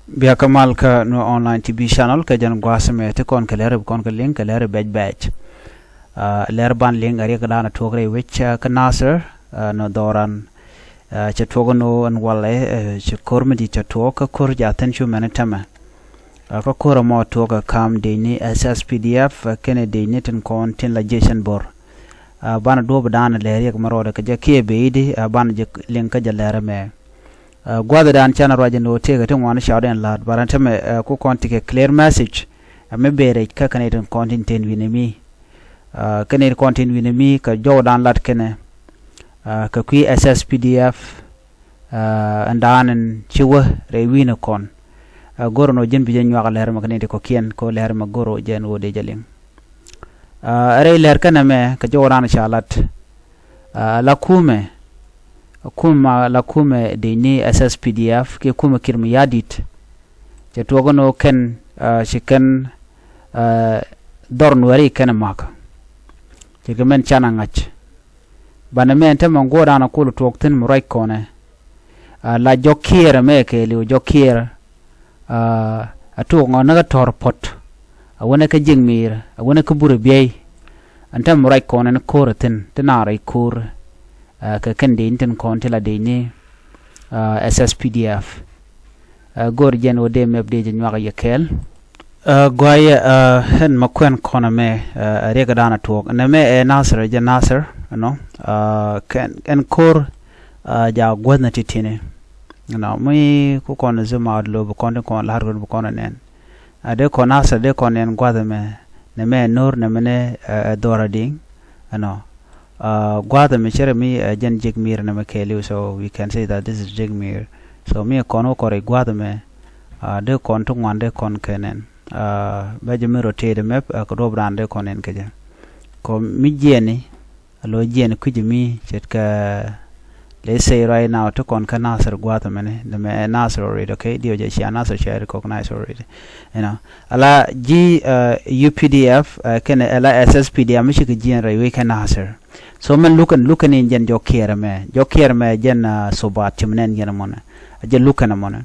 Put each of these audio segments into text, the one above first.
Bia kamal ka no online TV channel ka jan gwasame te kon ka lere kon ka link ka lere badge lere ban link ari ka dana togre which ka Nasir no doran che togono an wale che kormedi che toka kor ja tenshu manatama ka kor mo toka kam de ni SSPDF kene de ni ten kon tin legislation bor bana do badana lere ka maro ka ja ke beidi bana je link ka ja lere me gwada dan channel raja no tega tun wani shawden lad baranta me ku konti ke clear message me bere ka kaneten content ten winemi kaneten content winemi ka jodan lad kene ka kui SSPDF andanen chiwa re wina kon goro no jen bijen nyaga leer ma kanete ko kien ko leer ma goro jen wode jaling are leer kana me ka jodan shalat la kume kuma la kume de ni SSPDF ke kuma kirmi yadit je togono ken shiken dornwari ken maka je men chana ngach bana men te mango dana kulu tokten murai kone la jokira me ke li jokira atu ngona ga torpot awone ka jingmir awone ka buru biyai anta murai kone ne koratin tinare kur ka kende inten kontela de ni SSPDF gorjen ode mebde je nyaga yekel goye hen makwen kona me rega dana tok na me Nasir je Nasir no ken en kor ja gwadna titine no mi ku kona zuma adlo bu konde kon lar bu kona nen ade ko Nasir de konen gwadme ne me nur ne mene dora ding no gwada me chere mi jen Jikmir na makeli, so we can say that this is Jikmir. So mi kono kore gwada me de kon tu ngwande kon kenen ba je mi rotate map ko do brande konen keje ko mi jeni lo jeni ku mi chet ka let's say right now to kon ka Nasir gwada me ne me Nasir already, okay, dio je sia Nasir share recognize already, you know ala g UPDF ken ala SSPDF mi shi gen rai we kan Nasir. So man looking in jen jokere me jen sobat chimnen jen mona jen lukana mona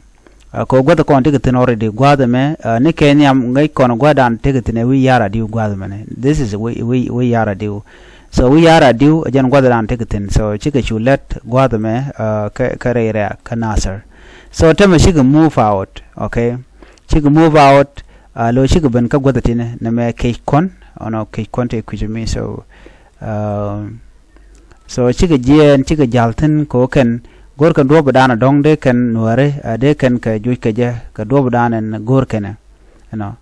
ko gwada kon tigitin already gwada me ne kenyam ngai kon gwada an tigitin we yara diu gwada me this is we yara diu, so we yara diu jen gwada an tigitin so chike chulet gwada me karere ka Nasir, so tema shige move out, okay, shige move out lo shige ben ka gwada tine ne me ke kon ono ke kon te kujimi, so chike jien chike jalten ko ken gor kan do badana dong de ken Nuer de ken ka juj ka je ka do badana en gor ken no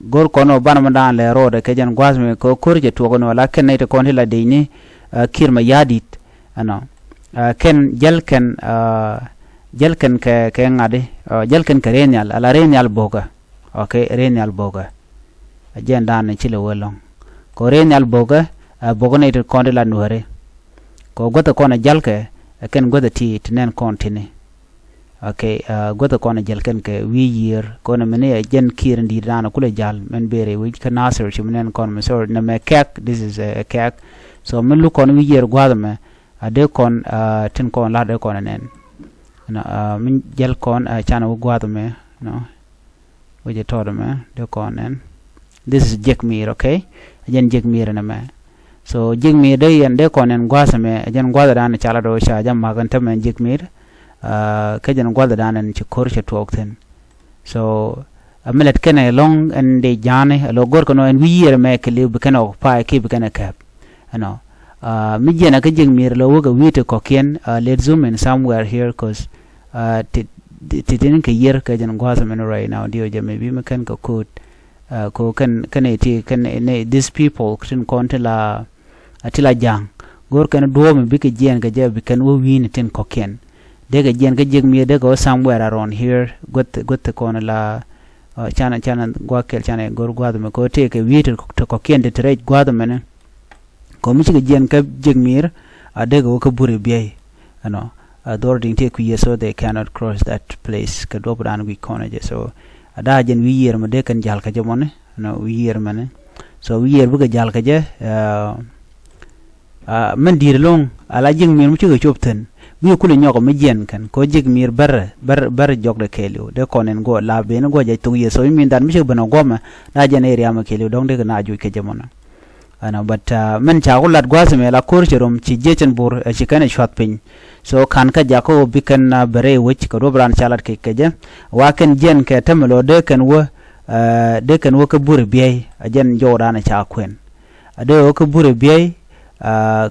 gor kono bana mandan le rode ke jen gwazme ko kurje to kono la ken ne to kon hila de ni kirma yadit no ken jelken ke ngade jelken ke renyal ala renyal boga, okay, renyal boga jen dan chile welong ko renyal boga bogone to kondela Nuer ko gota kona jalke ken gota ti tenen kontine, okay, gota kona jalken ke wi year kona mene jen kirndi dana kula jal men bere wi ka Nasir chimnen kon so na me kek, this is a kek, so men lu kon wi year gwada me ade kon tin kon la de kon nen na min jel kon chana gwada me no we je todo me de kon nen, this is Jikmir, okay, jen Jikmir na me, so Jikmir de yende konen gwasame jen gwada dan chala do sha jam maganta men Jikmir ke jen gwada dan ci korche tokten, so amelet kene long and de jane lo gor kono en wiyer me ke libu keno pa ke bi kene kap no mi jena ke Jikmir lo woga wite ko ken let's zoom in somewhere here cause tidin ke yer ke jen gwasame no right now dio je maybe me ken ko code ko kan ti kan ne these people tin kontela atila jang gor kan do me bike jen ga je bikan wo win tin ko ken de ga jen ga Jikmir de go somewhere around here got ko la chana gwa kel chana gor gwada me ko te ke wit to ko ken de tre gwada me ne ko mi ga jen ka Jikmir de go ko buri biye no door ding te ku yeso they cannot cross that place ka do bran wi kona je, so ada jen wi yer ma de kan jal ka jamone no wi yer mane, so wi yer bu ga jal ka je men dir long ala Jikmir mu ci ga chopten wi kulu nyoko mi jen kan ko jikmir ber jog de kelu de konen go la be no go je tung ye so mi dan mi che bana goma na jen area ma kelu dong de na ju ke jamona ana but men cha ko lat gwase me la kor cherom ci jechen bur ci kan shot pin so kan ka jako bikan na bere wich ko dobran chalat ke keje wa ken jen ke tamlo de kan wo ka bur biye jen joda na cha kwen ade wo ka bur biye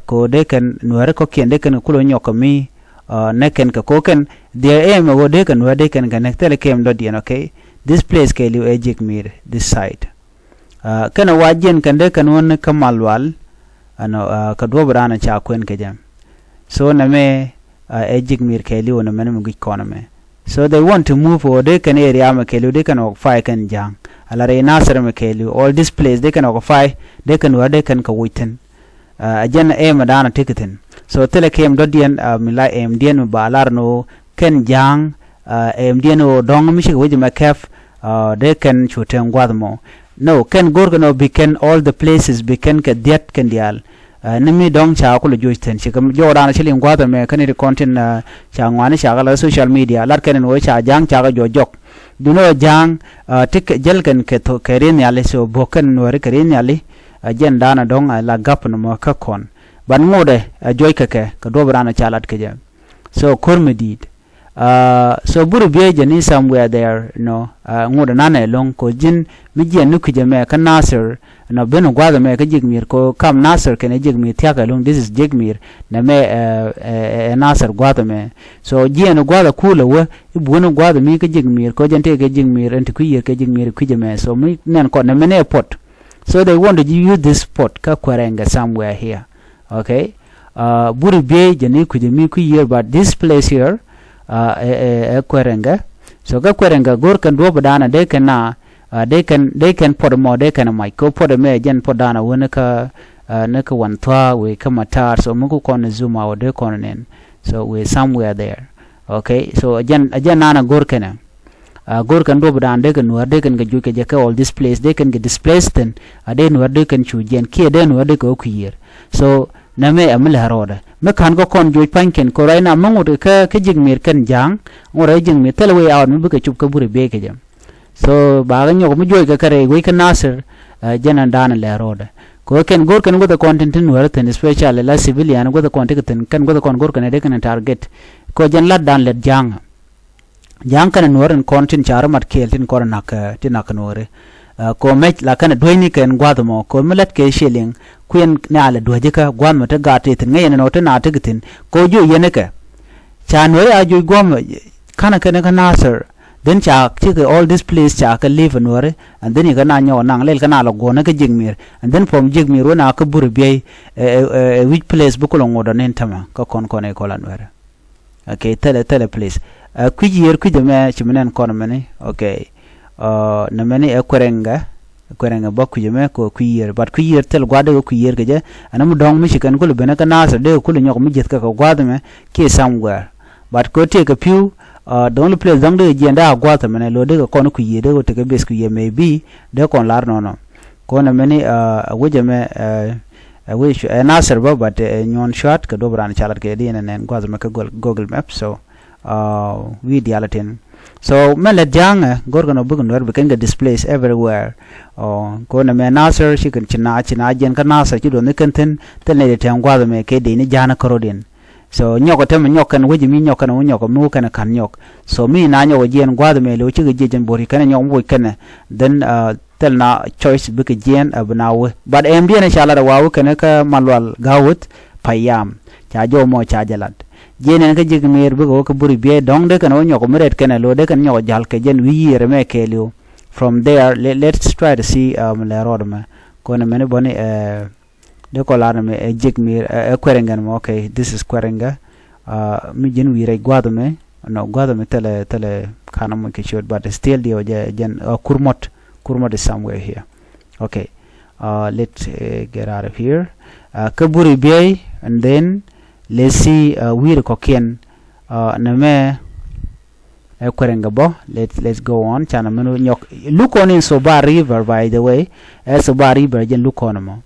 ko de kan nuare ko ken de kan kulo nyoko mi neken ka ko ken de em wo de kan wo de kan kan tele kem do dien okay this place ke liu Jikmir this side kana wajen kan de kan won kamalwal ano ka do brana cha kwen ke jam so na me Jikmir ke liu na men mu gikona me so they want to move over de kan area ma ke liu de kan occupy kan jang ala re Nasir ma ke liu all this place de kan occupy de kan wa de kan ka witen ajen madana ticketin so tele kem do dien mila dien ba larno ken jang dien o dong mi shi wije ma kef de kan chuten gwadmo no ken gorgano biken all the places biken ke diet ken dial nimi dong cha ko lo joisten shi kam jora na shilin gwada me kan ri content cha ngwani cha gala social media lar ken wo cha jang cha ga jojok duno jang tik jel ken ke to kerin yale so boken no re kerin yale ajen dana dong la gap no mo ka kon ban ngode joy ke ka do brana chalat ke jam so kormedid so buru beje ni somewhere there no ngode nana long ko jin mi je nu kuje me ka Nasir no beno gwada me ka Jikmir ko kam Nasir ken Jikmir tiaka long this is Jikmir na me Nasir gwada me so je no gwada kula wo ibuno gwada mi ka Jikmir ko jente ke Jikmir ent ku yer ke Jikmir kuje me so mi nen ko na me pot so they want to use this pot ka kwarenga somewhere here okay buru beje ni kuje mi ku yer but this place here kwerenga so ga kwerenga gor kan do badana de kan na they can put more they can mai ko put me jen podana wona ka na ka wantwa we kamatar so muko kon zuma o de konen so we somewhere there okay so again nana gor kan do badana de kan war de kan ga juke je ka all this place they can get displaced then they no de kan chu jen ke de no de ko kuyer so na me amil haroda me kan go kon joy panken ko raina mangut ka Jikmir kan jang ngora Jikmir telwe out me buka chup ka bure be ke jam so ba ga nyoko mu joy ka kare we kan Nasir janan dana le haroda ko ken gor kan go the content in warten special la civilian go the content kan go the kon gor kan de kan target ko jan la dan le jang kan noren content char mat keltin ko nak tinak nore ko me la kan doini ken gwadmo ko melat ke sheling kuen na ala doje ka gwam ta gate tin ngay no ta na tigitin ko ju yene ka cha no ya ju gwam kana kana ka Nasir then cha chike all this place cha ka live nore and then ka na nyo nang lel kana lo go na ka Jikmir and then from Jikmir wona ka bur bi which place bu ko ngodo nen tama ka kon e ko lan wera okay tele place ku yer ku de me chimenen kon mene okay na meni kwerenga bakku jeme ko kuyer bat kuyer tel gwade ko kuyer ke je anam dong mi shikan ko bena ka Nasir de ko nyok mi jet ka gwade me ke somewhere but ko te ka piu don't place dong de jenda gwade me lo de ko no kuyer de ko te ka bes kuyer maybe de kon lar no ko na meni wujeme wish Nasir ba but nyon shot ka do bran chalat ke di nen gwade me ka Google Maps so we dialatin so mele jang gorgano bugun wer beken ga displays everywhere ko na me Nasir shi kan china jen ka Nasir ti do ne kanten tele te ngwa me ke de ni jana korodin so nyoko tem nyokan weji mi nyokan o nyoko mu kan nyok so mi na nyo jen ngwa me lo chi ge jen bori kan nyom boy kan then tel na choice buke jen abnawe but md na shala da wawu kan ka malwal gawut payam cha jo mo cha jalat jenen ka Jikmir bu ko buri be dong de kan nyoko meret kan lo de kan nyoko jal ke jen wi yere me ke liu from there let's try to see la rodma ko na mene boni de ko la me Jikmir kwerenga mo okay this is kwerenga mi jen wi re gwado me tele kana mo ke short but still the jen kurmot is somewhere here okay let's get out of here ka buri be and then let's see we kokien na me kwerenga bo let's go on chana menu nyok look on in Soba River by the way Soba River jen look on mo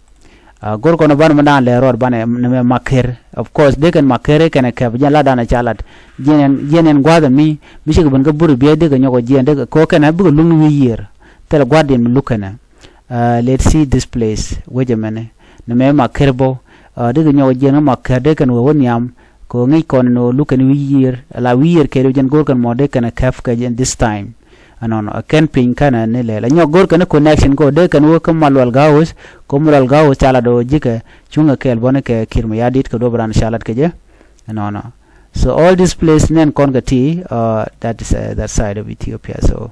gor kono ban madan le rod ban ne maker of course de kan makere kan ka bja la dana chalat jenen gwada mi shi ban ga buru be de ga nyogo jen de ko kan bu lung wi year tel gwadin lukana let's see this place wejamane ne me maker bo de ga nyogo jen maker de kan won yam ko ngi kon no lukan wi year la wi year ke jen gor kan mo de kan kaf ka jen this time anon ken pin kana ne le la nyogor kana connection go de kan wo kam malwal gaus ko malwal gaus chala do jika chunga kel bone ke kirma yadit ko do bran shalat ke je anon so all this place nen kon ga ti that is that side of Ethiopia so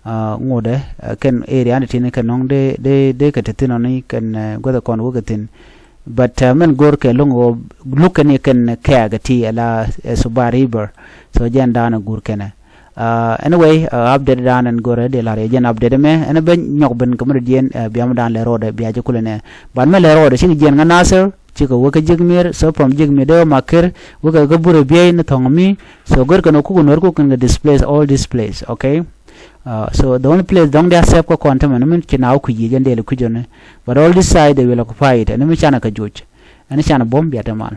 ngode ken area ne tin kan nong de ka tin oni kan go da kon wo ga tin but men gor ke lungo lukan ken ka ga ti ala subar river so jen dana gur kana anyway update dan and gore de la region update me and ben nyok ben kamar dien biam dan le rode biya je kulene ban me le rode shi gen nga Nasir chiko wo ka jikmir so from jikmir de maker wo ka gabure biya na thongmi so gor kan ku nor ku kan displays all this place okay so the only place dong they accept ko quantum and min china ku yi gen de le ku jone but all this side they will occupy it and mi chana ka juch and chana bomb biya tamal